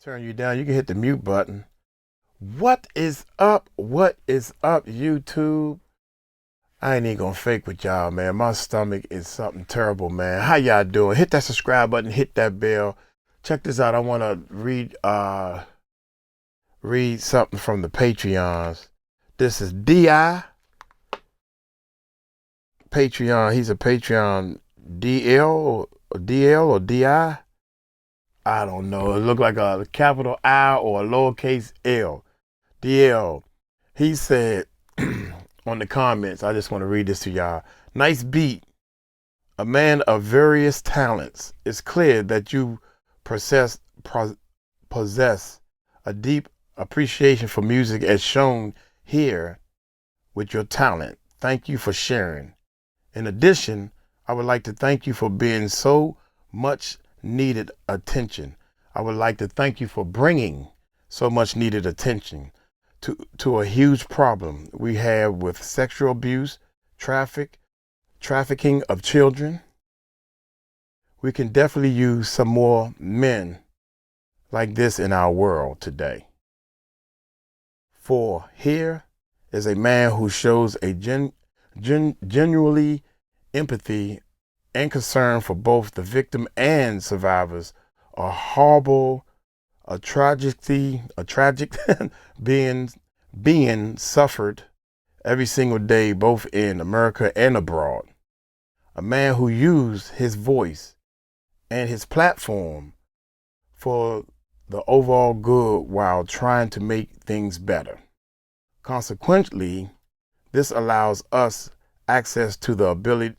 turn you down. You can hit the mute button. What is up? What is up, YouTube? I ain't even gonna fake with y'all, man. My stomach is something terrible, man. How y'all doing? Hit that subscribe button, hit that bell. Check this out. I wanna read something from the Patreons. This is DI Patreon. He's a Patreon DL or DI. I don't know. It looked like a capital I or a lowercase L. DL. He said on the comments, I just want to read this to y'all. Nice beat. A man of various talents. It's clear that you possess a deep appreciation for music as shown here with your talent. Thank you for sharing. In addition, I would like to thank you for being so much needed attention. I would like to thank you for bringing so much needed attention to a huge problem we have with sexual abuse, trafficking of children. We can definitely use some more men like this in our world today. For here is a man who shows a genuinely empathy and concern for both the victim and survivors. A tragic being suffered every single day, both in America and abroad. A man who used his voice and his platform for the overall good while trying to make things better. Consequently, this allows us access to the ability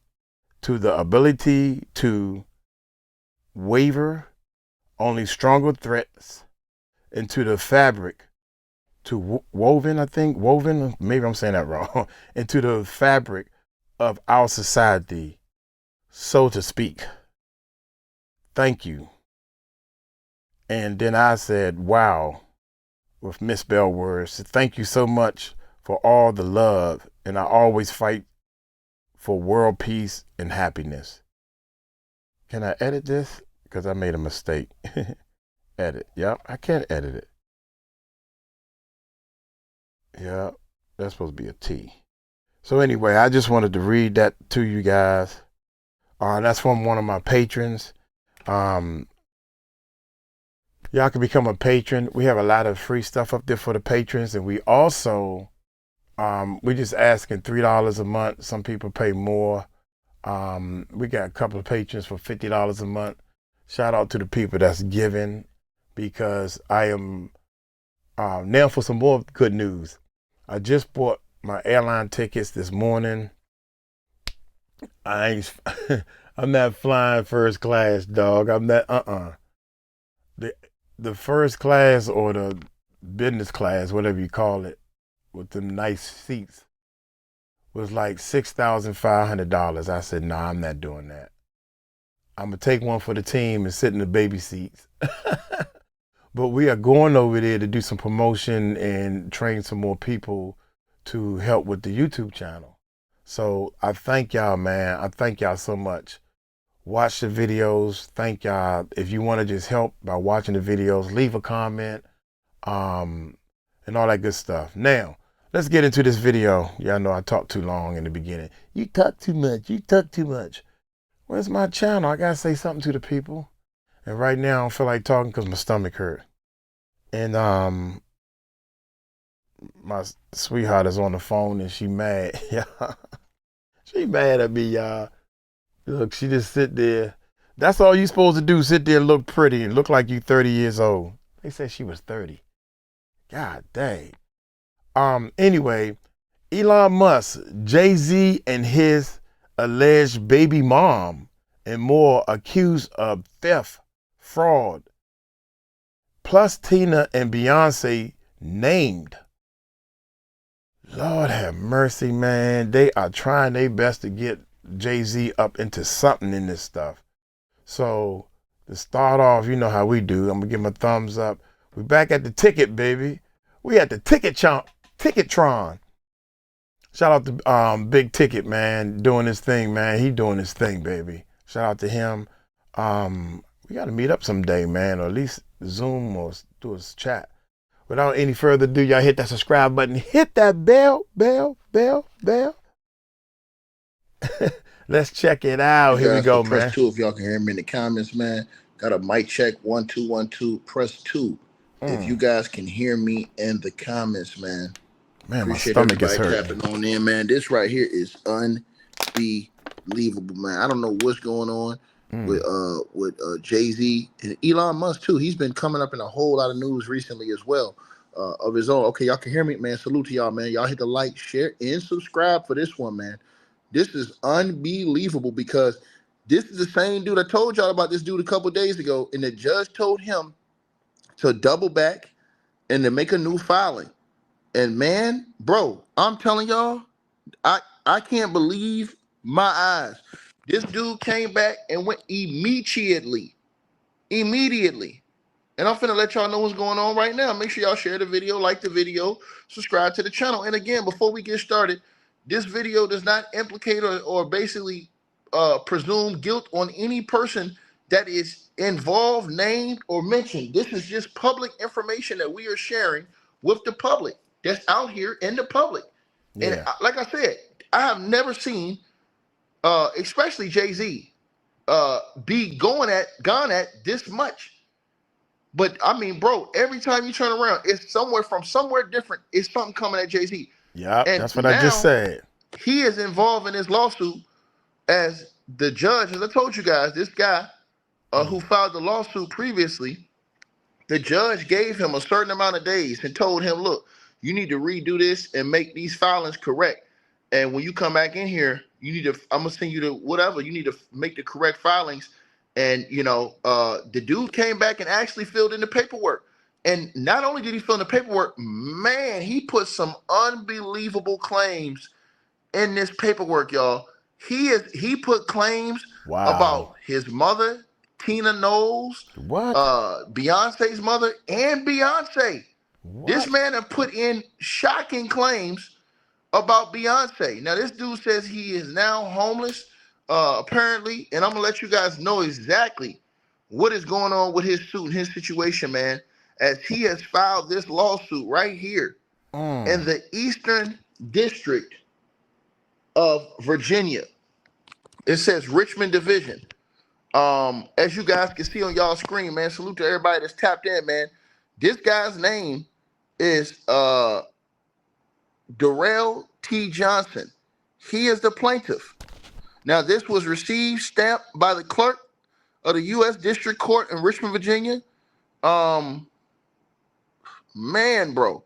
to waver only stronger threats into the fabric, woven, maybe I'm saying that wrong, into the fabric of our society, so to speak. Thank you. And then I said, wow, with misspelled words. Thank you so much for all the love, and I always fight for world peace and happiness. Can I edit this? Because I made a mistake. Edit. Yep, I can't edit it. Yep, that's supposed to be a T. So anyway, I just wanted to read that to you guys. That's from one of my patrons. Y'all can become a patron. We have a lot of free stuff up there for the patrons, and we also we're just asking $3 a month. Some people pay more. We got a couple of patrons for $50 a month. Shout out to the people that's giving, because I am now for some more good news. I just bought my airline tickets this morning. I'm not flying first class, dog. I'm not the first class or the business class, whatever you call it, with them nice seats, was like $6,500. I said, nah, I'm not doing that. I'm going to take one for the team and sit in the baby seats. But we are going over there to do some promotion and train some more people to help with the YouTube channel. So I thank y'all, man. I thank y'all so much. Watch the videos. Thank y'all. If you want to just help by watching the videos, leave a comment, and all that good stuff. Now, let's get into this video. Y'all know I talked too long in the beginning. You talk too much. You talk too much. Where's my channel? I got to say something to the people. And right now, I don't feel like talking because my stomach hurt. And my sweetheart is on the phone and she mad. She mad at me, y'all. Look, she just sit there. That's all you supposed to do, sit there and look pretty and look like you 30 years old. They said she was 30. God dang. Anyway, Elon Musk, Jay-Z and his alleged baby mom and more accused of theft, fraud, plus Tina and Beyoncé named. Lord have mercy, man. They are trying their best to get Jay-Z up into something in this stuff. So to start off, you know how we do. I'm gonna give him a thumbs up. We're back at the ticket, baby. We at the Ticketron. Shout out to Big Ticket, man, doing his thing, man. He doing his thing, baby. Shout out to him. We got to meet up someday, man, or at least Zoom or to his chat. Without any further ado, y'all hit that subscribe button. Hit that bell. Let's check it out. Here we go, press man. 2 if y'all can hear me in the comments, man. Got a mic check 1 2 1 2. Press 2 if you guys can hear me in the comments, man. Man, my Appreciate stomach is everybody hurting. tapping on in, man. This right here is unbelievable, man. I don't know what's going on with Jay-Z and Elon Musk too. He's been coming up in a whole lot of news recently as well of his own. Okay, y'all can hear me, man. Salute to y'all, man. Y'all hit the like, share, and subscribe for this one, man. This is unbelievable because this is the same dude I told y'all about. This dude a couple days ago, and the judge told him to double back and to make a new filing. And man, bro, I'm telling y'all, I can't believe my eyes. This dude came back and went immediately. And I'm finna let y'all know what's going on right now. Make sure y'all share the video, like the video, subscribe to the channel. And again, before we get started, this video does not implicate or basically presume guilt on any person that is involved, named, or mentioned. This is just public information that we are sharing with the public that's out here in the public. And like I said, I have never seen, especially Jay-Z, be gone at this much. But I mean, bro, every time you turn around, it's somewhere different. It's something coming at Jay-Z. Yep, And that's what I just now said. he is involved in this lawsuit as the judge. As I told you guys, this guy who filed the lawsuit previously, the judge gave him a certain amount of days and told him, look, you need to redo this and make these filings correct. And when you come back in here, you need to, I'm gonna send you to whatever, you need to make the correct filings. And the dude came back and actually filled in the paperwork. And not only did he fill in the paperwork, man, he put some unbelievable claims in this paperwork, y'all. He put claims about his mother, Tina Knowles, What? Beyonce's mother, and Beyonce. What? This man have put in shocking claims about Beyonce. Now, this dude says he is now homeless, apparently, and I'm gonna let you guys know exactly what is going on with his suit and his situation, man, as he has filed this lawsuit right here in the Eastern District of Virginia. It says Richmond Division. As you guys can see on y'all screen, man, salute to everybody that's tapped in, man. This guy's name is 𝗟𝗡𝗡𝗞𝗦. He is the plaintiff. Now, this was received, stamped by the clerk of the U.S. District Court in Richmond, Virginia. Man, bro,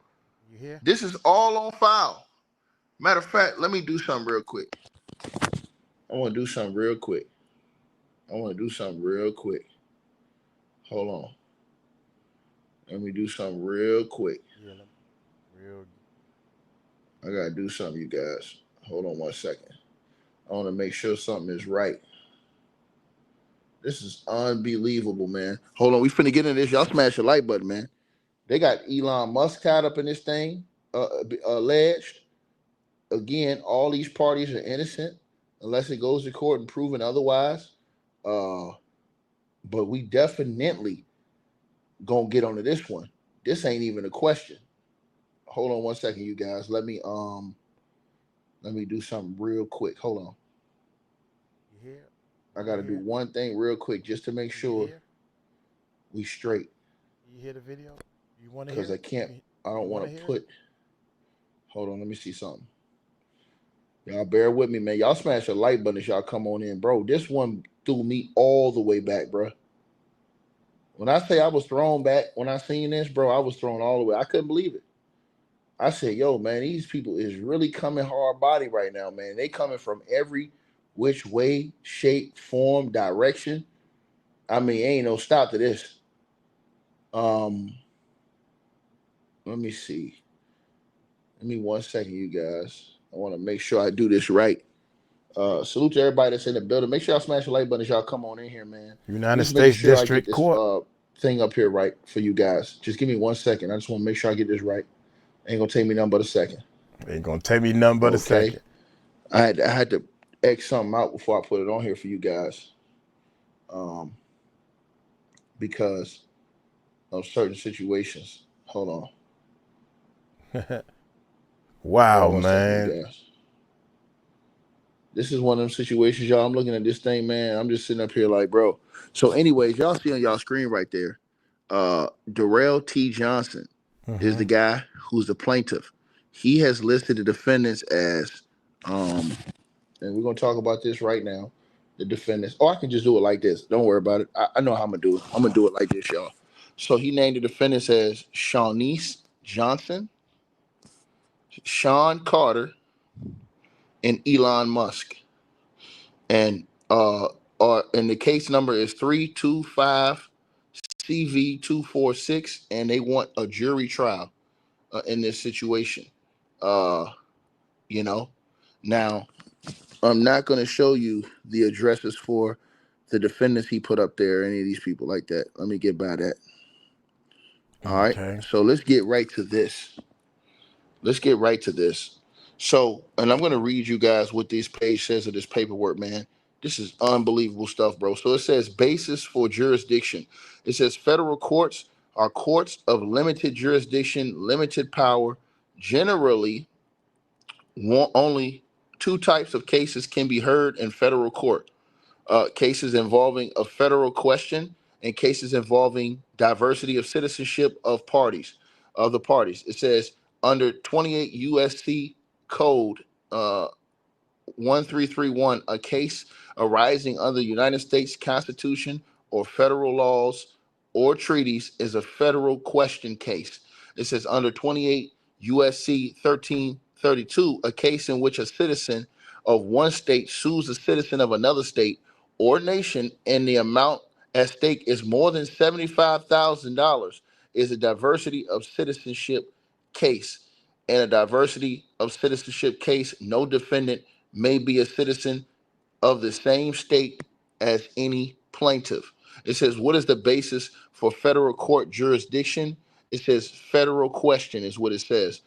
this is all on file. Matter of fact, let me do something real quick. I want to do something real quick. Hold on. Let me do something real quick. I got to do something, you guys. Hold on 1 second. I want to make sure something is right. This is unbelievable, man. Hold on. We finna get into this. Y'all smash the like button, man. They got Elon Musk tied up in this thing, alleged. Again, all these parties are innocent unless it goes to court and proven otherwise. But we definitely gonna get onto this one. This ain't even a question. Hold on 1 second, you guys. Let me do something real quick. Hold on. I gotta do one thing real quick just to make sure we straight. You hear the video? You want to hear? Because I don't want to put. Hold on, let me see something. Y'all bear with me, man. Y'all smash the like button as y'all come on in, bro. This one threw me all the way back, bro. When I say I was thrown back when I seen this, bro, I was thrown all the way. I couldn't believe it. I said, yo, man, these people is really coming hard body right now, man. They coming from every which way, shape, form, direction. I mean, ain't no stop to this. Let me see. Give me 1 second, you guys. I want to make sure I do this right. Salute to everybody that's in the building. Make sure y'all smash the like button as y'all come on in here, man. United States District Court. Thing up here right for you guys. Just give me 1 second. I just want to make sure I get this right. Ain't gonna take me nothing but a second. Ain't gonna take me nothing but a second. I had to X something out before I put it on here for you guys. Because of certain situations. Hold on. Hold Wow, on 1 second, you man. guys. This is one of them situations, y'all. I'm looking at this thing, man. I'm just sitting up here like, bro. So, anyways, y'all see on y'all screen right there, 𝗟𝗓𝗡𝗞𝗦 is the Mm-hmm. guy who's the plaintiff. He has listed the defendants as, and we're gonna talk about this right now. The defendants. Oh, I can just do it like this. Don't worry about it. I know how I'm gonna do it. I'm gonna do it like this, y'all. So he named the defendants as 𝗟𝗓𝗡𝗞𝗦 Johnson, Sean Carter, and Elon Musk. And the case number is 325 CV246, and they want a jury trial in this situation. Uh, you know, now I'm not going to show you the addresses for the defendants he put up there, any of these people like that. Let me get by that. All right. Okay. So let's get right to this. Let's get right to this. So, and I'm going to read you guys what this page says of this paperwork, man. This is unbelievable stuff, bro. So it says basis for jurisdiction. It says federal courts are courts of limited jurisdiction, limited power. Generally, only two types of cases can be heard in federal court: cases involving a federal question and cases involving diversity of citizenship of the parties. It says under 28 USC Code uh, 1331, a case arising under the United States Constitution or federal laws or treaties is a federal question case. It says under 28 USC 1332, a case in which a citizen of one state sues a citizen of another state or nation and the amount at stake is more than $75,000 is a diversity of citizenship case. In a diversity of citizenship case, no defendant may be a citizen of the same state as any plaintiff. It says, what is the basis for federal court jurisdiction? It says federal question is what it says.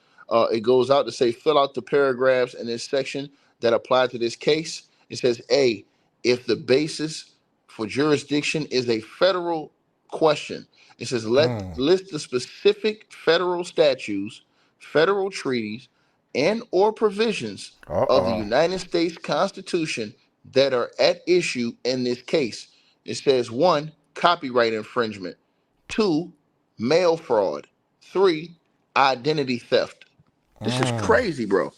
It goes out to say, fill out the paragraphs in this section that apply to this case. It says, A, if the basis for jurisdiction is a federal question. It says, Mm. list the specific federal statutes, federal treaties, and or provisions of the Uh-oh. United States Constitution that are at issue in this case. It says one, copyright infringement; two, mail fraud; three, identity theft. This is Mm. crazy, bro.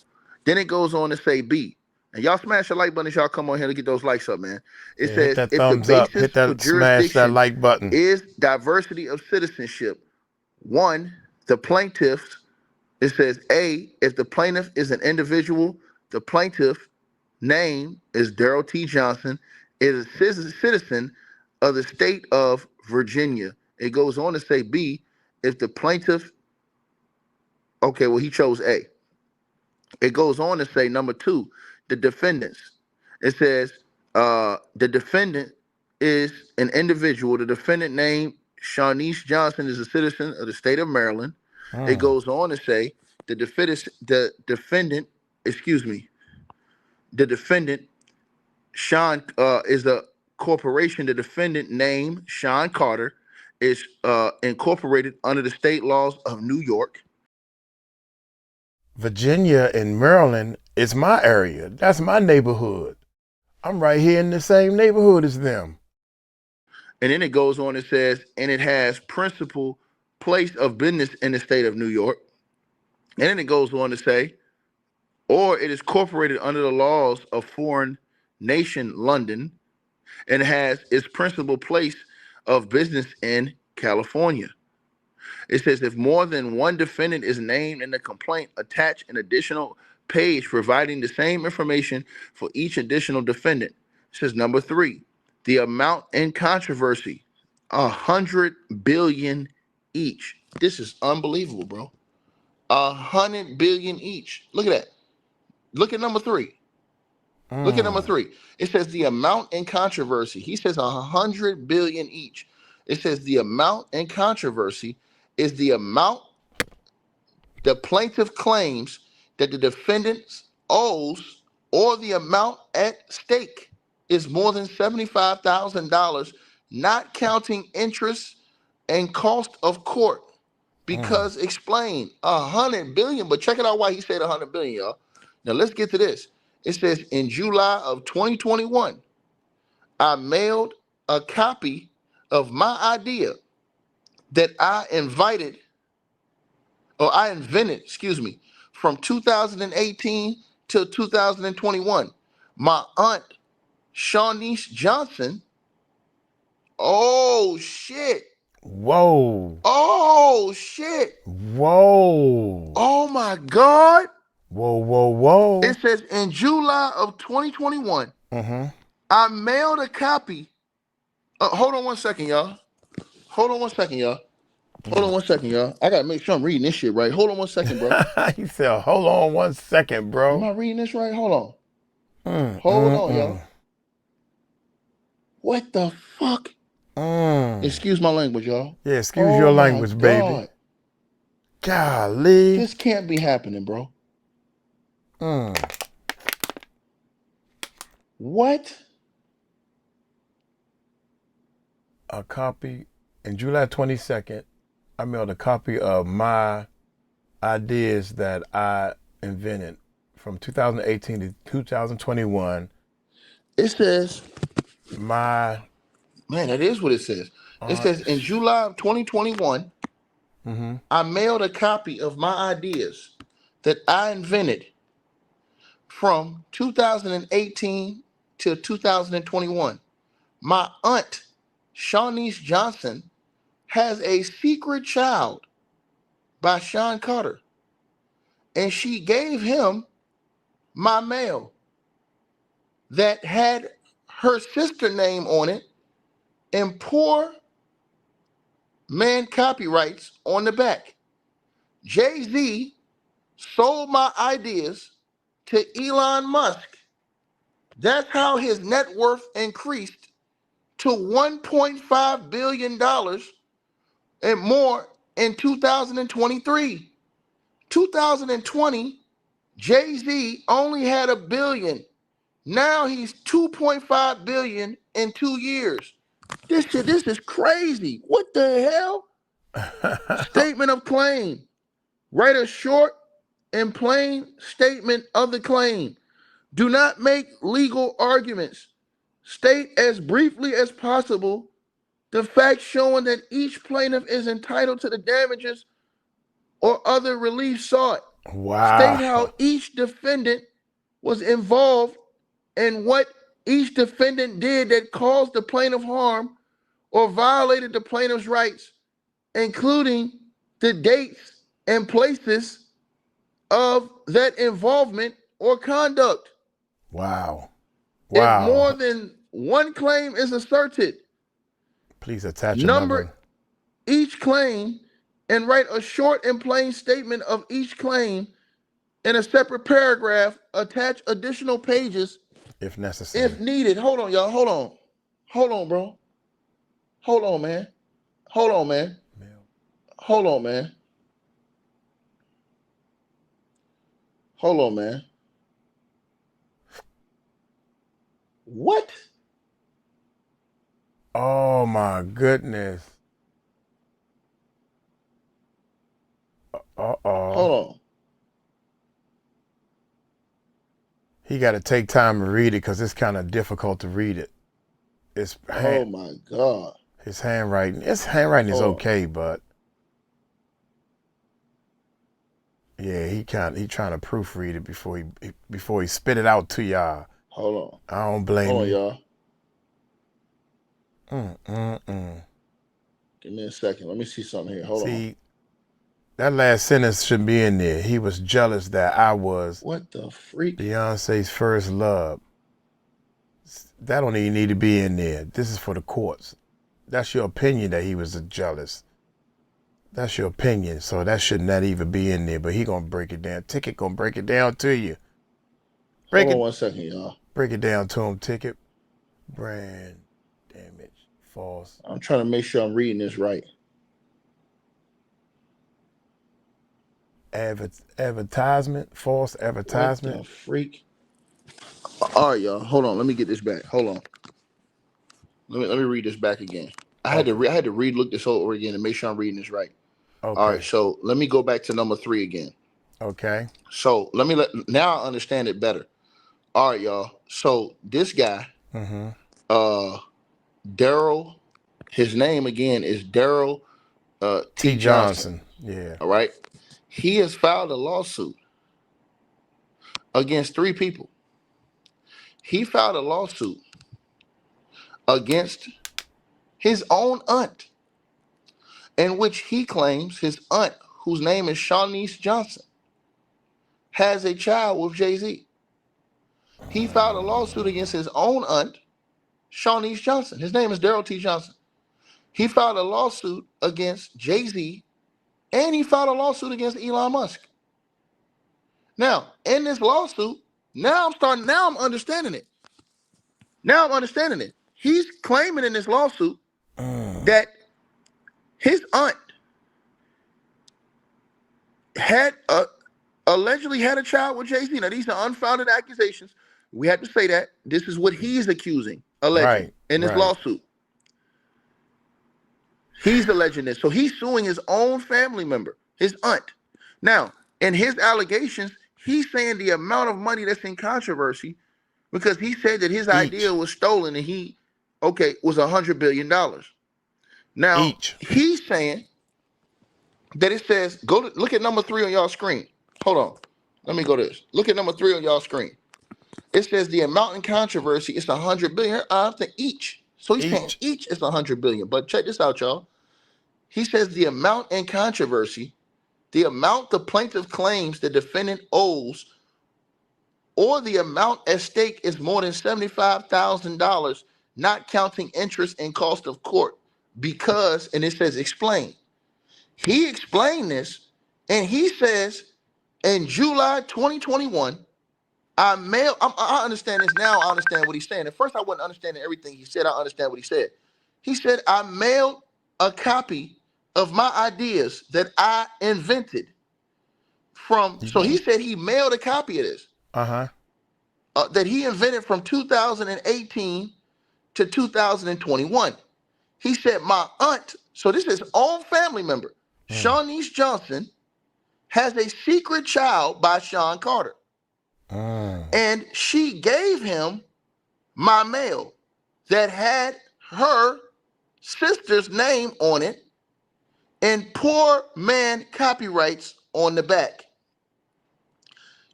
Then it goes on to say B. And y'all smash the like button as y'all come on here to get those likes up, man. It Yeah, hit says that if the thumbs up. basis Hit for that, smash that jurisdiction like button. is diversity of citizenship, one, the plaintiffs, it says A, if the plaintiff is an individual, the plaintiff name is Daryl T. Johnson, is a citizen of the state of Virginia. It goes on to say B, if the plaintiff, okay, well, he chose A. It goes on to say number two, the defendants. It says the defendant is an individual. The defendant name 𝗟𝗓𝗡𝗞𝗦 Johnson is a citizen of the state of Maryland. It Mm. goes on to say excuse me, the defendant Sean is a corporation. The defendant name Sean Carter is incorporated under the state laws of New York. Virginia and Maryland is my area. That's my neighborhood. I'm right here in the same neighborhood as them. And then it goes on and says, and it has principal place of business in the state of New York. And then it goes on to say, or it is corporated under the laws of foreign nation London and has its principal place of business in California. It says if more than one defendant is named in the complaint, attach an additional page providing the same information for each additional defendant. It says number three, the amount in controversy, 100 billion each. This is unbelievable, bro. 100 billion each. Look at that. Look at number three. Look at number Mm. three. It says the amount in controversy. He says 100 billion each. It says the amount in controversy is the amount the plaintiff claims that the defendant owes or the amount at stake is more than $75,000, not counting interest and cost of court. Because explain 100 billion, but check it out why he said 100 billion, y'all. Now let's get to this. It says in July of 2021, I mailed a copy of my idea that I invented, from 2018 till 2021. My aunt, Shawnice Johnson, oh shit. Whoa. Oh shit. Whoa. Oh my God. Whoa, whoa, whoa. It says in July of 2021, I mailed a copy. Hold on one second, y'all. Hold on one second, y'all. I gotta make sure I'm reading this shit right. Hold on one second, bro. He said, hold on 1 second, Am bro. I reading this right? Hold on. Hold on, y'all. What the fuck? Excuse my language, y'all. Yeah, excuse your language, baby. God. Golly. This can't be happening, bro. What? A copy in July 22nd. I mailed a copy of my ideas that I invented from 2018 to 2021. It says, My man, that is what it says. It says in July of 2021, I mailed a copy of my ideas that I invented from 2018 to 2021. My aunt, Shawnice Johnson, has a secret child by Sean Carter, and she gave him my mail that had her sister name on it and poor man copyrights on the back. Jay-Z sold my ideas to Elon Musk. That's how his net worth increased to $1.5 billion and more in 2023. 2020, Jay-Z only had $1 billion. Now he's $2.5 billion in 2 years. This is crazy. What the hell? Statement of claim. Write a short and plain statement of the claim. Do not make legal arguments. State as briefly as possible the facts showing that each plaintiff is entitled to the damages or other relief sought. State how wow. each defendant was involved and what each defendant did that caused the plaintiff harm or violated the plaintiff's rights, including the dates and places of that involvement or conduct. Wow. If more Wow. than one claim is asserted, Please attach number another each claim and write a short and plain statement of each claim in a separate paragraph. Attach additional pages if necessary. if needed. Hold on, y'all. Hold on. Hold on, bro. Hold on, man. Hold on, man. Hold on, man. Hold on, man. What? Oh my goodness. Hold Uh-oh. on. He got to take time to read it because it's kind of difficult to read it. It's Oh my God. his handwriting. His handwriting is Hold on. okay, but yeah, he trying to proofread it before he spit it out to y'all. Hold on. I don't blame Hold on, him. y'all. Give me a second. Let me see something here. Hold on. See, that last sentence should be in there. He was jealous that I was What the freak? Beyonce's first love. That don't even need to be in there. This is for the courts. That's your opinion that he was jealous. That's your opinion. So that should not even be in there. But he gonna break it down. Ticket gonna break it down to you. Hold on 1 second, y'all. Break it down to him. Ticket. Brand damage. False. I'm trying to make sure I'm reading this right. Advertisement. False advertisement. What the freak? All right, y'all. Hold on. Let me get this back. Hold on. Let me read this back again. I had Okay. to I had to look this over again and make sure I'm reading this right. All right, Okay. so let me go back to number 3 again. Okay. So now I understand it better. All right, y'all. So this guy, Mm-hmm. uh, Daryl, his name again is Daryl T. T. Johnson. Johnson. Yeah. All right, he has filed a lawsuit against 3 people. He filed a lawsuit against his own aunt, in which he claims his aunt, whose name is Shawniece Johnson, has a child with Jay-Z. He filed a lawsuit against his own aunt, Shawniece Johnson. His name is Daryl T. Johnson. He filed a lawsuit against Jay-Z, and he filed a lawsuit against Elon Musk. Now, in this lawsuit, now I'm understanding it. Now I'm understanding it. He's claiming in this lawsuit that his aunt had allegedly had a child with Jay-Z. Now, these are unfounded accusations. We have to say that. This is what he's accusing, alleging Right. in this Right. lawsuit. He's alleging this. So he's suing his own family member, his aunt. Now, in his allegations, he's saying the amount of money that's in controversy, because he said that his idea Each. was stolen and was $100 billion. Now, Each. he's saying that it says, look at number 3 on y'all screen. Hold on. Let me go to this. Look at number 3 on y'all screen. It says the amount in controversy is $100 billion. I think each. So he's saying Each. each is $100 billion. But check this out, y'all. He says the amount in controversy, the amount the plaintiff claims the defendant owes, or the amount at stake is more than $75,000, not counting interest and cost of court, because, and it says explain. He explained this, and he says in July 2021, I understand this now. I understand what he's saying. At first, I wasn't understanding everything he said. I understand what he said. He said, I mailed a copy of my ideas that I invented so he said he mailed a copy of this Uh-huh. that he invented from 2018 to 2021. He said, my aunt, so this is his own family member, Shawniece Johnson, has a secret child by Sean Carter. And she gave him my mail that had her sister's name on it and poor man copyrights on the back.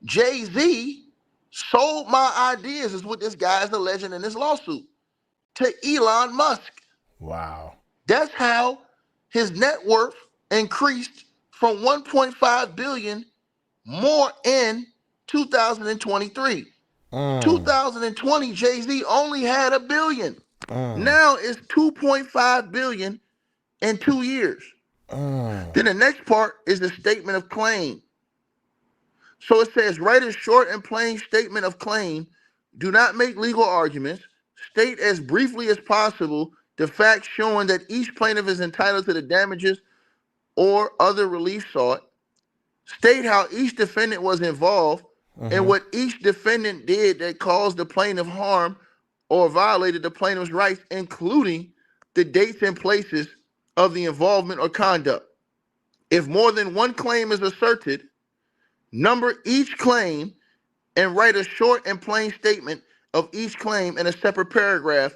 Jay-Z sold my ideas, is what this guy is alleging in this lawsuit, to Elon Musk. Wow. That's how his net worth increased from 1.5 billion more in 2023. 2020, Jay-Z only had $1 billion. Now it's 2.5 billion in 2 years. Then the next part is the statement of claim. So it says, write a short and plain statement of claim. Do not make legal arguments. State as briefly as possible the facts showing that each plaintiff is entitled to the damages or other relief sought. State how each defendant was involved and what each defendant did that caused the plaintiff harm or violated the plaintiff's rights, including the dates and places of the involvement or conduct. If more than one claim is asserted, number each claim and write a short and plain statement of each claim in a separate paragraph.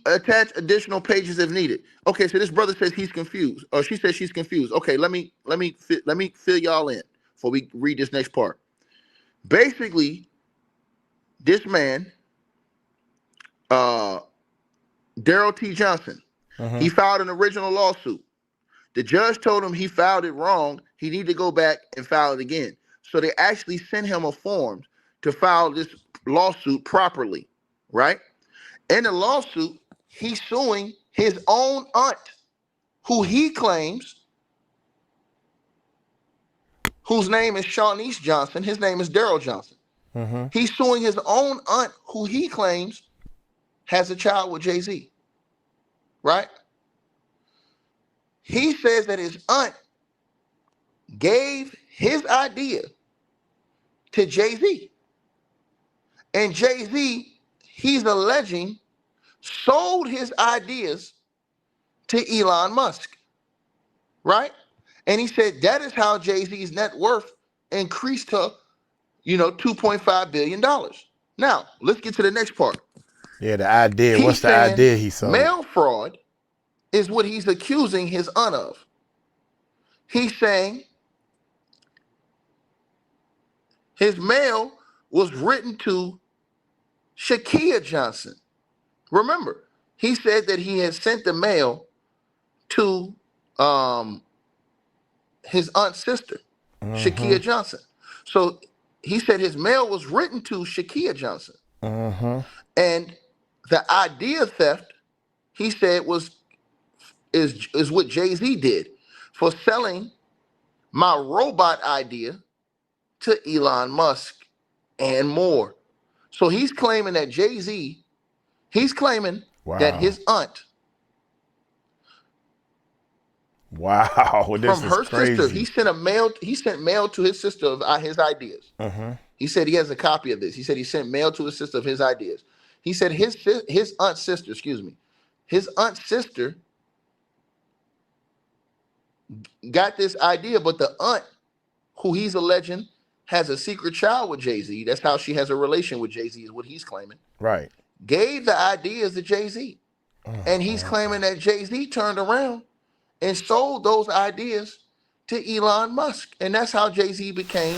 Attach additional pages if needed. Okay, so this brother says he's confused, or she says she's confused. Okay, let me fill y'all in before we read this next part. Basically, this man, Daryl T. Johnson, he filed an original lawsuit. The judge told him he filed it wrong. He needed to go back and file it again. So they actually sent him a form to file this lawsuit properly, right? In the lawsuit, he's suing his own aunt, who he claims, whose name is Shawniece Johnson. His name is Daryl Johnson. He's suing his own aunt, who he claims has a child with Jay-Z, right? He says that his aunt gave his idea to Jay-Z. And Jay-Z, he's alleging, sold his ideas to Elon Musk, right? And he said that is how Jay-Z's net worth increased to, $2.5 billion. Now, let's get to the next part. Yeah, the idea. He's What's the saying idea he sold? mail fraud is what he's accusing his aunt of. He's saying his mail was written to 𝗗𝗢𝗡𝗞𝗦. Remember, he said that he had sent the mail to his aunt's sister, 𝗗𝗢𝗡𝗞𝗦. So he said his mail was written to 𝗗𝗢𝗡𝗞𝗦. And the idea theft, he said, is what Jay-Z did for selling my robot idea to Elon Musk and more. So he's claiming that Jay-Z, he's claiming that his aunt, this from is her crazy. sister, he sent mail to his sister of his ideas. He said he has a copy of this. He said he sent mail to his sister of his ideas. He said his aunt's sister, his aunt's sister got this idea, but the aunt, who he's alleging has a secret child with Jay-Z, that's how she has a relation with Jay-Z, is what he's claiming, right, gave the ideas to Jay-Z. And he's claiming that Jay-Z turned around and sold those ideas to Elon Musk. And that's how Jay-Z became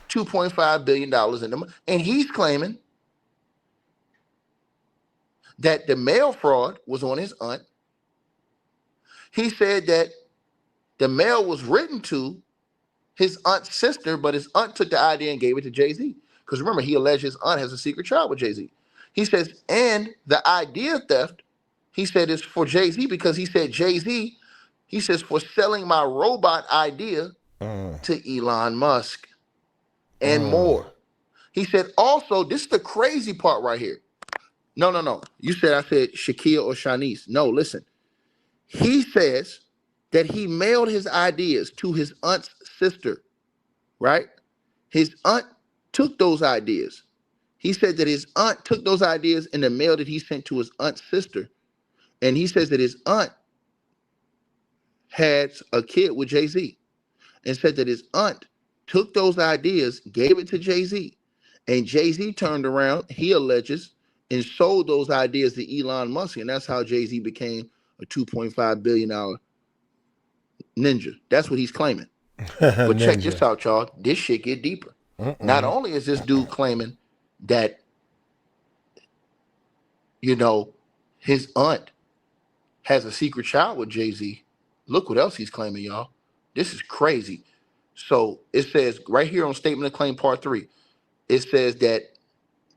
$2.5 billion in them. And he's claiming that the mail fraud was on his aunt. He said that the mail was written to his aunt's sister, but his aunt took the idea and gave it to Jay-Z. Because remember, he alleged his aunt has a secret child with Jay-Z. He says, and the idea theft, he said, is for Jay-Z, because he said Jay-Z, he says, for selling my robot idea to Elon Musk and more. He said, also, this is the crazy part right here. No. I said Shakia or Shanice. No, listen. He says that he mailed his ideas to his aunt's sister, right? His aunt took those ideas. He said that his aunt took those ideas in the mail that he sent to his aunt's sister. And he says that his aunt had a kid with Jay-Z, and said that his aunt took those ideas, gave it to Jay-Z, and Jay-Z turned around, he alleges, and sold those ideas to Elon Musk. And that's how Jay-Z became a $2.5 billion ninja. That's what he's claiming. But check this out, y'all. This shit get deeper. Not only is this dude claiming that, his aunt has a secret child with Jay-Z, look what else he's claiming, y'all. This is crazy. So it says right here on Statement of Claim Part 3, it says that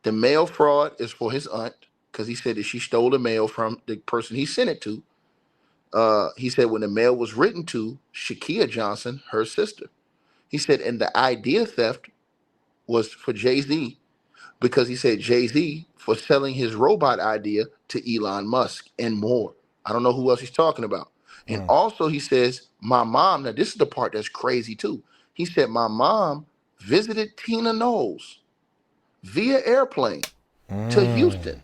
the mail fraud is for his aunt, because he said that she stole the mail from the person he sent it to. He said when the mail was written to 𝗗𝗢𝗡𝗞𝗦, her sister. He said, and the idea theft was for Jay-Z, because he said Jay-Z for selling his robot idea to Elon Musk and more. I don't know who else he's talking about. And also he says, my mom, now this is the part that's crazy too. He said, my mom visited Tina Knowles via airplane to Houston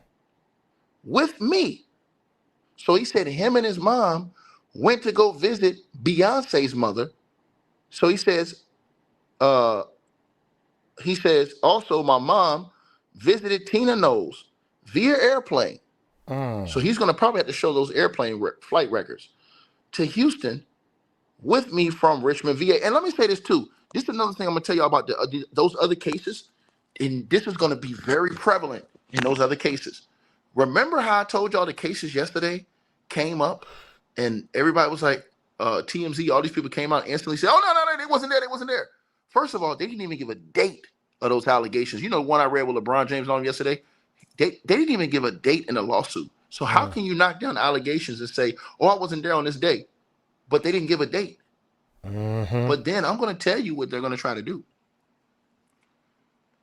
with me. So he said him and his mom went to go visit Beyonce's mother. So he says also my mom visited Tina Knowles via airplane. So he's going to probably have to show those airplane flight records to Houston with me from Richmond, VA. And let me say this too. This is another thing I'm going to tell you about those other cases. And this is going to be very prevalent in those other cases. Remember how I told y'all the cases yesterday came up and everybody was like, TMZ, all these people came out and instantly said, oh, no, they wasn't there. First of all, they didn't even give a date of those allegations. You know, one I read with LeBron James on yesterday, they didn't even give a date in the lawsuit. So how can you knock down allegations and say, oh, I wasn't there on this date, but they didn't give a date? But then I'm going to tell you what they're going to try to do.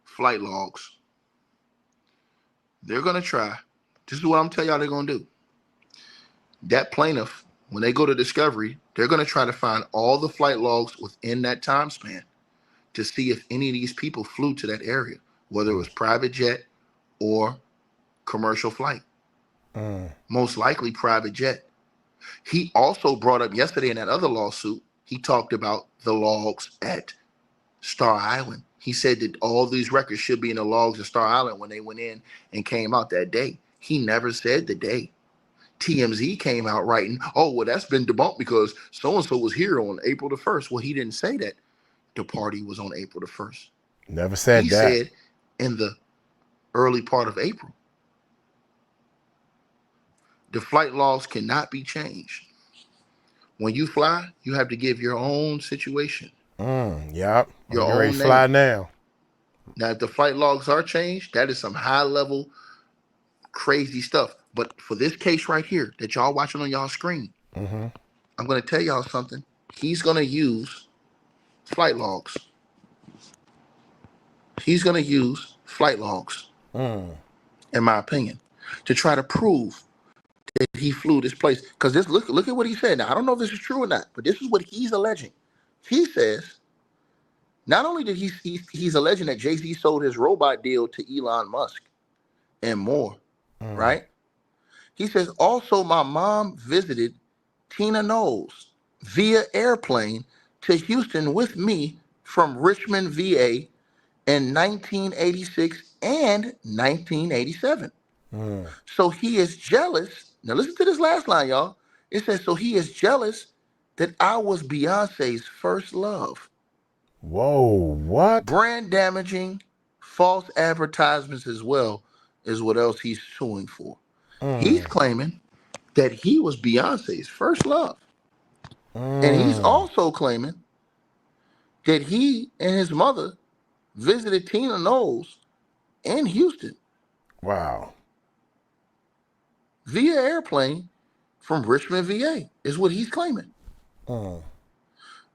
Flight logs. They're going to try. This is what I'm telling y'all they're going to do. That plaintiff, when they go to discovery, they're going to try to find all the flight logs within that time span to see if any of these people flew to that area, whether it was private jet or commercial flight. Most likely private jet. He also brought up yesterday in that other lawsuit, he talked about the logs at Star Island. He said that all these records should be in the logs of Star Island when they went in and came out that day. He never said the day. TMZ came out writing, oh, well, that's been debunked because so-and-so was here on April the 1st. Well, he didn't say that the party was on April the 1st. Never said He that. said in the early part of April. The flight logs cannot be changed. When you fly, you have to give your own situation, Yep. I'm your getting ready own to fly name. now. Now, if the flight logs are changed, that is some high-level, crazy stuff. But for this case right here that y'all watching on y'all screen, Mm-hmm. I'm going to tell y'all something. He's going to use flight logs. He's going to use flight logs, in my opinion, to try to prove that he flew this place. Because this look at what he said. Now, I don't know if this is true or not, but this is what he's alleging. He says, not only did he's alleging that Jay-Z sold his robot deal to Elon Musk and more, right? He says, also, my mom visited Tina Knowles via airplane to Houston with me from Richmond, VA in 1986 and 1987. So he is jealous. Now, listen to this last line, y'all. It says, so he is jealous that I was Beyonce's first love. Whoa, what? Brand damaging, false advertisements as well is what else he's suing for. He's claiming that he was Beyonce's first love. And he's also claiming that he and his mother visited Tina Knowles in Houston. Wow. Via airplane from Richmond, VA, is what he's claiming.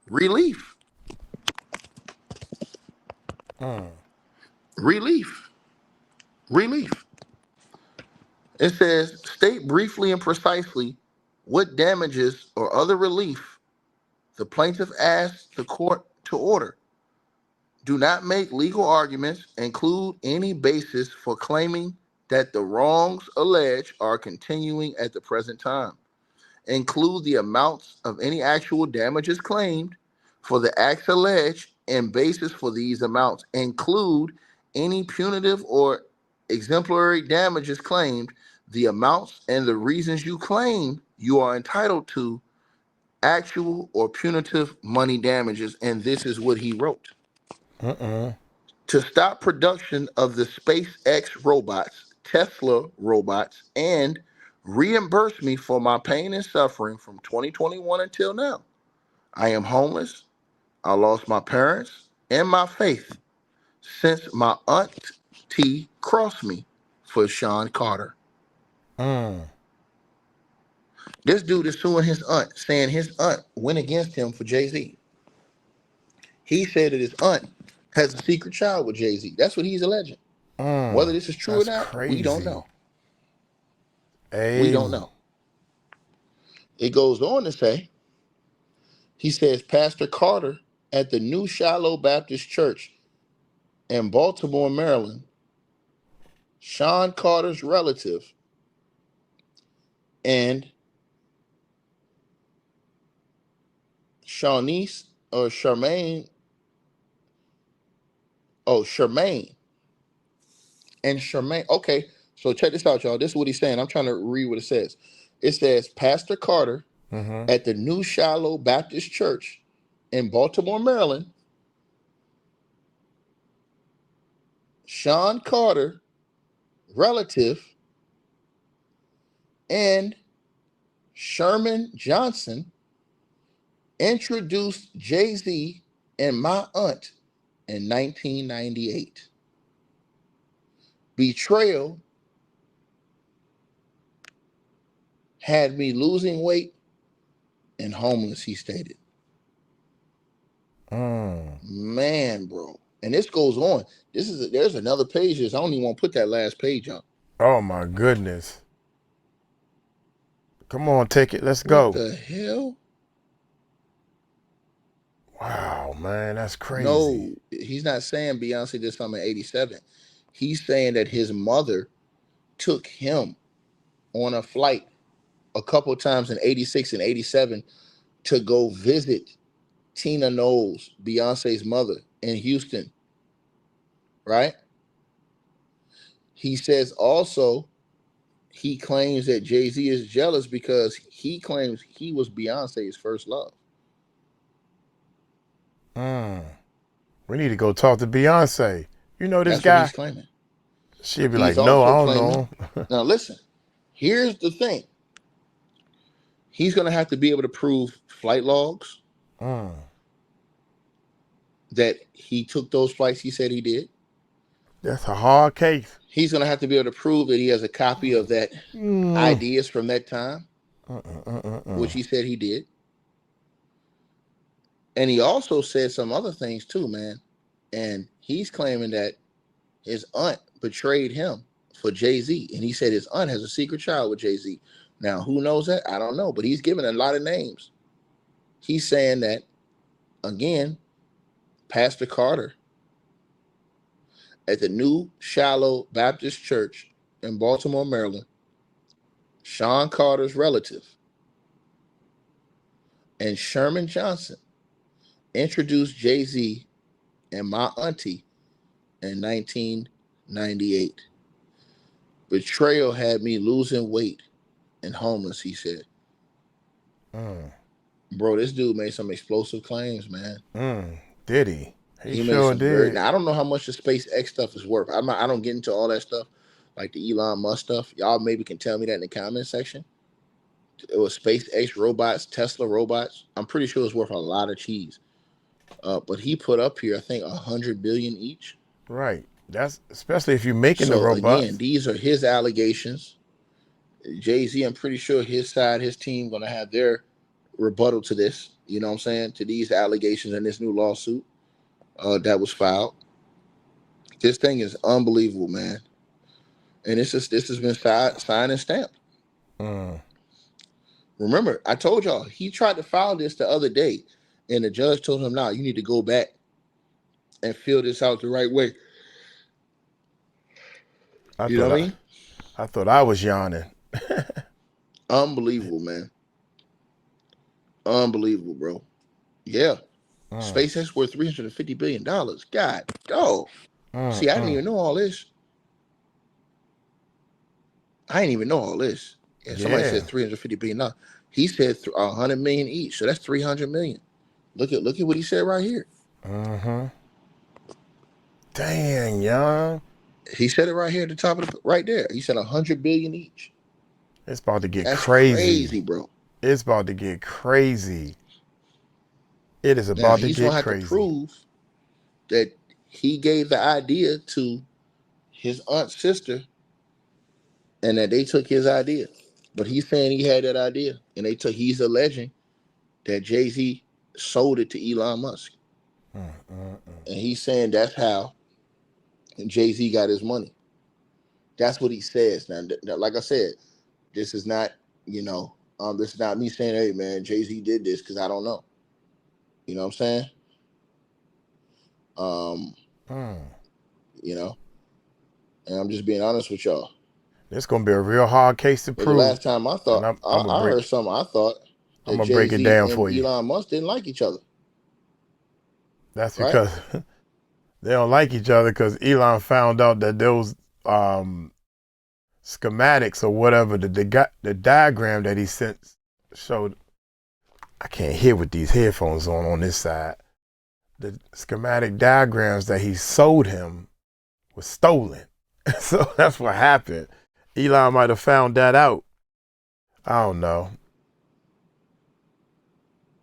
Relief. Relief. Relief. It says, state briefly and precisely what damages or other relief the plaintiff asked the court to order. Do not make legal arguments, include any basis for claiming that the wrongs alleged are continuing at the present time. Include the amounts of any actual damages claimed for the acts alleged and basis for these amounts. Include any punitive or exemplary damages claimed, the amounts and the reasons you claim you are entitled to actual or punitive money damages. And this is what he wrote. To stop production of the SpaceX robots, Tesla robots, and reimburse me for my pain and suffering from 2021 until now. I am homeless. I lost my parents and my faith since my aunt T crossed me for Sean Carter. This dude is suing his aunt, saying his aunt went against him for Jay-Z. He said that his aunt has a secret child with Jay-Z. That's what he's alleging. Whether this is true or That's not, we don't crazy. know. We don't know. It goes on to say, he says, Pastor Carter at the New Shiloh Baptist Church in Baltimore, Maryland, Sean Carter's relative, and Charmaine, Charmaine. Okay, so check this out, y'all. This is what he's saying. I'm trying to read what it says. It says, Pastor Carter at the New Shiloh Baptist Church in Baltimore, Maryland, Sean Carter, relative, and Sherman Johnson introduced Jay-Z and my aunt in 1998. Betrayal had me losing weight and homeless, he stated. Man, bro. And this goes on. There's another page. I don't even want to put that last page up. Oh my goodness. Come on, take it. Let's go. What the hell? Wow, man, that's crazy. No, he's not saying Beyonce did something in 87. He's saying that his mother took him on a flight a couple of times in 86 and 87 to go visit Tina Knowles, Beyonce's mother, in Houston, right? He says also he claims that Jay-Z is jealous because he claims he was Beyonce's first love. We need to go talk to Beyonce. You know this That's what guy? he's claiming. She'd be He's like, no, I also don't claiming. know. Now listen, here's the thing. He's going to have to be able to prove flight logs that he took those flights he said he did. That's a hard case. He's going to have to be able to prove that he has a copy of that ideas from that time, which he said he did. And he also said some other things too, man. And he's claiming that his aunt betrayed him for Jay-Z. And he said his aunt has a secret child with Jay-Z. Now, who knows that? I don't know. But he's given a lot of names. He's saying that, again, Pastor Carter at the New Shiloh Baptist Church in Baltimore, Maryland, Sean Carter's relative, and Sherman Johnson introduced Jay-Z and my auntie in 1998. Betrayal had me losing weight and homeless, he said. Bro, this dude made some explosive claims, man. Did he? He made sure some did. now, I don't know how much the SpaceX stuff is worth. I don't get into all that stuff, like the Elon Musk stuff. Y'all maybe can tell me that in the comment section. It was SpaceX robots, Tesla robots. I'm pretty sure it's worth a lot of cheese. But he put up here, I think, 100 billion each. Right. That's especially if you're making the robots. Again, these are his allegations. Jay-Z, I'm pretty sure his side, his team, gonna have their rebuttal to this. You know what I'm saying? To these allegations in this new lawsuit that was filed. This thing is unbelievable, man. And this has been signed and stamped. Remember, I told y'all he tried to file this the other day, and the judge told him, "No, you need to go back and fill this out the right way." You know what I mean? I thought I was yawning. Unbelievable, man. Unbelievable, bro. Yeah. SpaceX worth $350 billion. God, oh. See, I didn't even know all this. Yeah, somebody said $350 billion. He said 100 million each, so that's 300 million. Look at what he said right here. Dang, young. He said it right here at the top of right there. He said 100 billion each. It's about to get That's crazy, bro. It's about to get crazy. It is about to get crazy. He's gonna have to prove that he gave the idea to his aunt's sister, and that they took his idea. But he's saying he had that idea, and he's alleging that Jay-Z sold it to Elon Musk. And he's saying that's how Jay-Z got his money. That's what he says. Now, like I said, this is not, this is not me saying, hey, man, Jay-Z did this, because I don't know. You know what I'm saying? And I'm just being honest with y'all. It's going to be a real hard case to prove. The last time I thought, I heard something, I thought that I'm going to break it down for you. Elon Musk didn't like each other. That's because they don't like each other, because Elon found out that those schematics or whatever, the diagram that he sent showed. I can't hear with these headphones on this side. The schematic diagrams that he sold him was stolen. So that's what happened. Elon might have found that out. I don't know.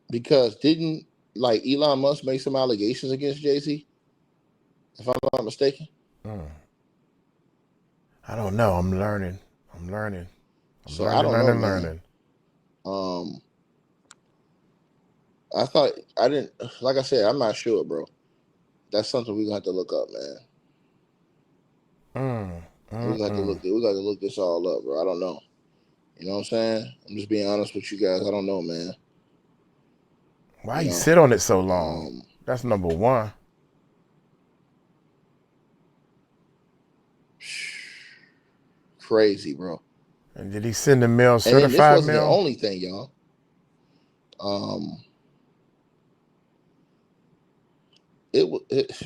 Because didn't Elon Musk make some allegations against Jay-Z? If I'm not mistaken. I don't know. I'm learning. I don't know. I thought I didn't. Like I said, I'm not sure, bro. That's something we're gonna have to look up, man. We got to look this all up, bro. I don't know. You know what I'm saying? I'm just being honest with you guys. I don't know, man. Why you sit on it so long? That's number one. Crazy, bro. And did he send the mail, And then this certified wasn't the mail? only thing, y'all.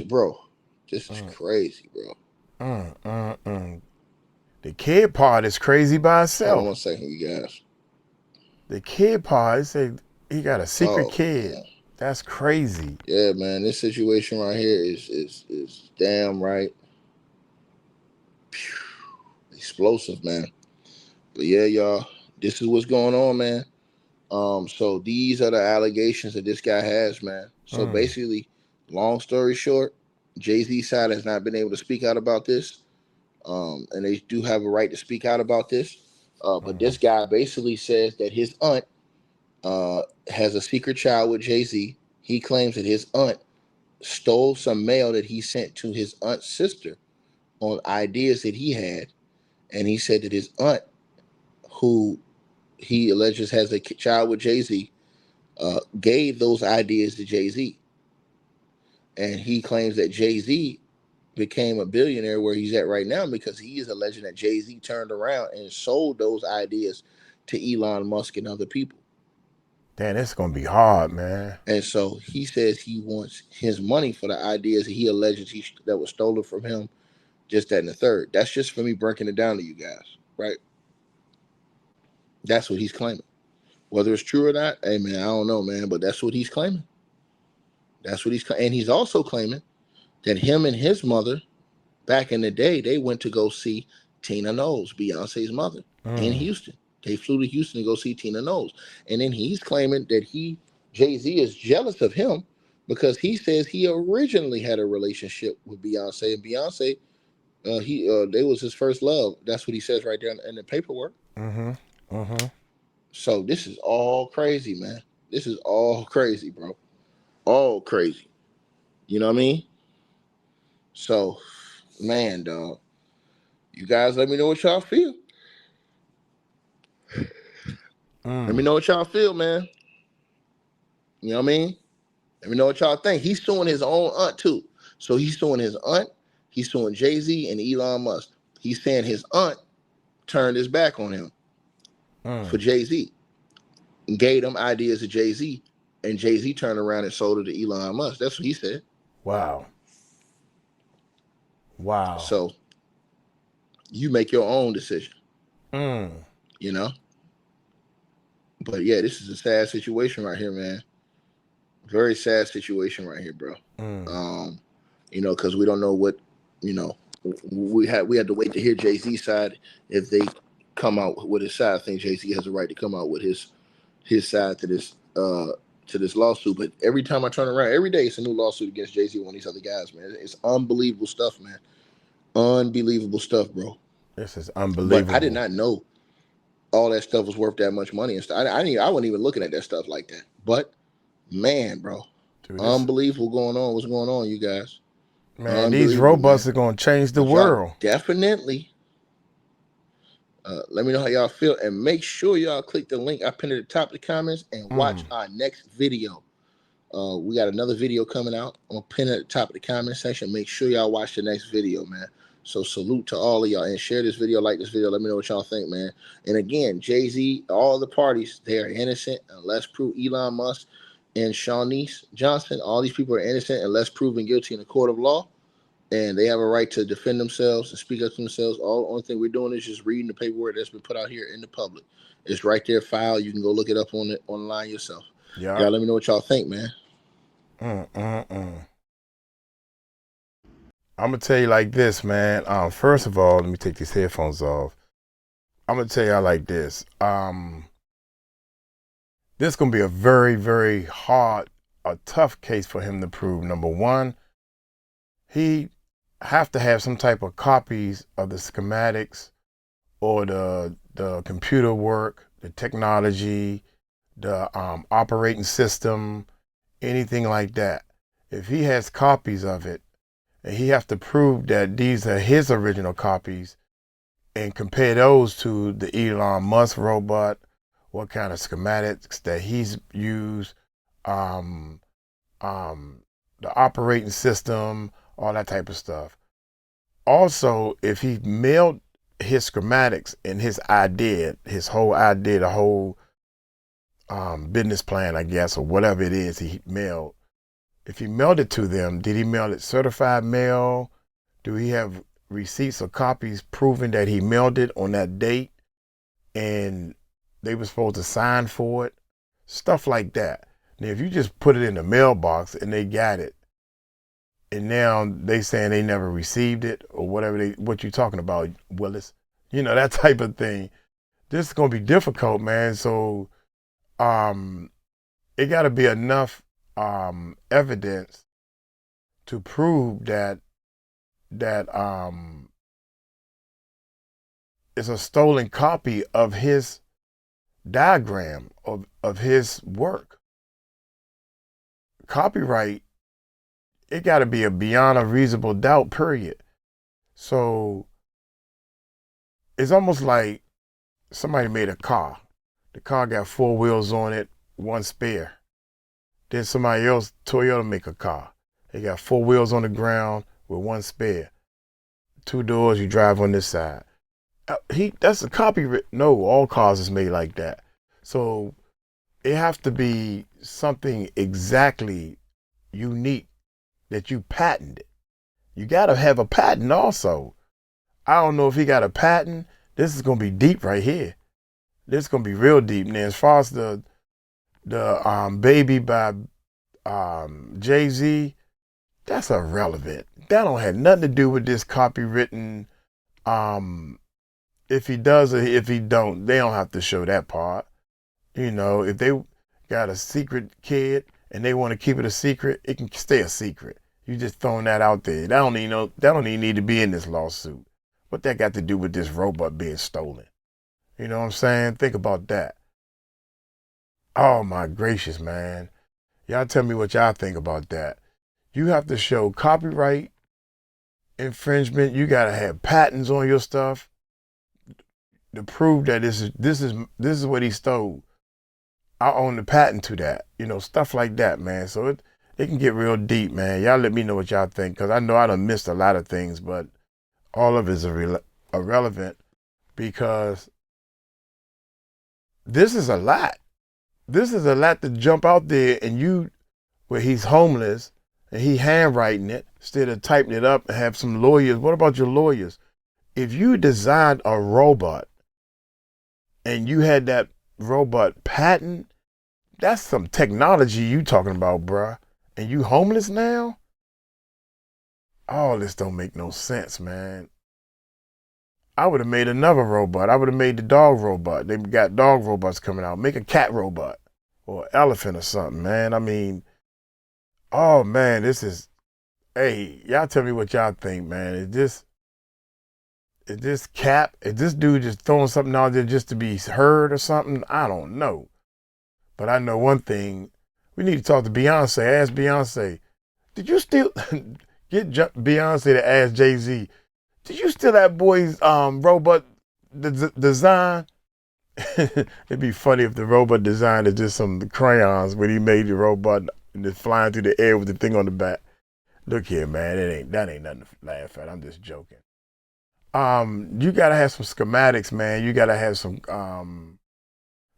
Bro, this is crazy, bro. The kid part is crazy by Hold on itself. one second, you guys. The kid part, he said he got a secret Oh kid. man. That's crazy. Yeah, man. This situation right here is damn right. Explosive, man. But yeah, y'all, this is what's going on, man. So these are the allegations that this guy has, man. So basically, long story short, Jay-Z side has not been able to speak out about this. And they do have a right to speak out about this. But this guy basically says that his aunt has a secret child with Jay-Z. He claims that his aunt stole some mail that he sent to his aunt's sister on ideas that he had. And he said that his aunt, who he alleges has a child with Jay-Z, gave those ideas to Jay-Z. And he claims that Jay-Z became a billionaire where he's at right now because he is alleging that Jay-Z turned around and sold those ideas to Elon Musk and other people. Damn, it's gonna be hard, man. And so he says he wants his money for the ideas that he alleges that was stolen from him, just that and the third. That's just for me breaking it down to you guys, right? That's what he's claiming. Whether it's true or not, hey man, I don't know, man, but that's what he's claiming. That's what and he's also claiming that him and his mother, back in the day, they went to go see Tina Knowles, Beyonce's mother, in Houston. They flew to Houston to go see Tina Knowles. And then he's claiming that Jay-Z is jealous of him because he says he originally had a relationship with Beyonce. And Beyonce, they was his first love. That's what he says right there in the paperwork. So this is all crazy, man. This is all crazy, bro. All crazy. You know what I mean? So, man, dog, you guys let me know what y'all feel. Let me know what y'all feel, man. You know what I mean? Let me know what y'all think. He's suing his own aunt, too. So he's suing his aunt, he's suing Jay-Z and Elon Musk. He's saying his aunt turned his back on him for Jay-Z and gave them ideas to Jay-Z, and Jay-Z turned around and sold it to Elon Musk. That's what he said. Wow. So you make your own decision. You know? But yeah, this is a sad situation right here, man. Very sad situation right here, bro. You know, because we don't know what, you know, we had to wait to hear Jay-Z's side. If they come out with his side, I think Jay-Z has a right to come out with his side to this lawsuit. But every time I turn around, every day it's a new lawsuit against Jay-Z and one of these other guys, man. It's unbelievable stuff, man. Unbelievable stuff, bro. This is unbelievable. But I did not know all that stuff was worth that much money and stuff. I wasn't even looking at that stuff like that. But man, bro, dude, unbelievable going on. What's going on, you guys? Man, these robots are gonna change the world. Definitely. Let me know how y'all feel, and make sure y'all click the link I pinned at the top of the comments and watch our next video. We got another video coming out. I'm gonna pin it at the top of the comment section. Make sure y'all watch the next video, man. So salute to all of y'all, and share this video, like this video. Let me know what y'all think, man. And again, Jay-Z, all the parties, they are innocent unless proved. Elon Musk and Shawnice Johnson, all these people are innocent unless proven guilty in a court of law. And they have a right to defend themselves and speak up for themselves. The only thing we're doing is just reading the paperwork that's been put out here in the public. It's right there, filed. You can go look it up online yourself. Yeah. Y'all let me know what y'all think, man. I'm gonna tell you like this, man. First of all, let me take these headphones off. I'm gonna tell y'all like this. This is gonna be a very, very hard, a tough case for him to prove. Number one, he have to have some type of copies of the schematics or the computer work, the technology, the operating system, anything like that. If he has copies of it, and he has to prove that these are his original copies and compare those to the Elon Musk robot, what kind of schematics that he's used, the operating system, all that type of stuff. Also, if he mailed his schematics and his idea, his whole idea, the whole business plan, I guess, or whatever it is he mailed. If he mailed it to them, did he mail it certified mail? Do he have receipts or copies proving that he mailed it on that date and they were supposed to sign for it? Stuff like that. Now, if you just put it in the mailbox and they got it, and now they saying they never received it or whatever what you talking about, Willis, that type of thing. This is gonna be difficult, man. So, it got to be enough evidence to prove that it's a stolen copy of his diagram of his work. Copyright, it got to be beyond a reasonable doubt, period. So it's almost like somebody made a car. The car got 4 wheels on it, 1 spare. Then somebody else, Toyota, make a car. They got 4 wheels on the ground with 1 spare. 2 doors, you drive on this side. That's a copyright. No, all cars is made like that. So it has to be something exactly unique that you patented. You got to have a patent also. I don't know if he got a patent. This is going to be deep right here. This is going to be real deep. Now, as far as the Baby by Jay-Z, that's irrelevant. That don't have nothing to do with this copywritten. If he does or if he don't, they don't have to show that part. If they got a secret kid and they want to keep it a secret, it can stay a secret. You just throwing that out there. That don't even need to be in this lawsuit. What that got to do with this robot being stolen? You know what I'm saying? Think about that. Oh my gracious, man. Y'all tell me what y'all think about that. You have to show copyright infringement. You gotta have patents on your stuff to prove that this is what he stole. I own the patent to that. Stuff like that, man. So it can get real deep, man. Y'all let me know what y'all think, because I know I done missed a lot of things, but all of it is irrelevant because this is a lot. This is a lot to jump out there and where he's homeless and he handwriting it instead of typing it up and have some lawyers. What about your lawyers? If you designed a robot and you had that robot patent, that's some technology you talking about, bruh. And you homeless now? All this don't make no sense, man. I would have made another robot. I would have made the dog robot. They got dog robots coming out. Make a cat robot or elephant or something, man. I mean, oh man, hey, y'all tell me what y'all think, man. Is this cap? Is this dude just throwing something out there just to be heard or something? I don't know. But I know one thing. We need to talk to Beyoncé. Ask Beyoncé, did you still get Beyoncé to ask Jay-Z, did you steal that boy's robot design? It'd be funny if the robot design is just some crayons when he made the robot and it's flying through the air with the thing on the back. Look here, man, that ain't nothing to laugh at. I'm just joking. You gotta have some schematics, man. You gotta have some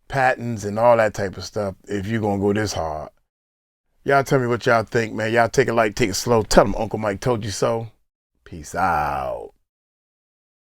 patents and all that type of stuff if you're gonna go this hard. Y'all tell me what y'all think, man. Y'all take it light, take it slow. Tell them Uncle Mike told you so. Peace out.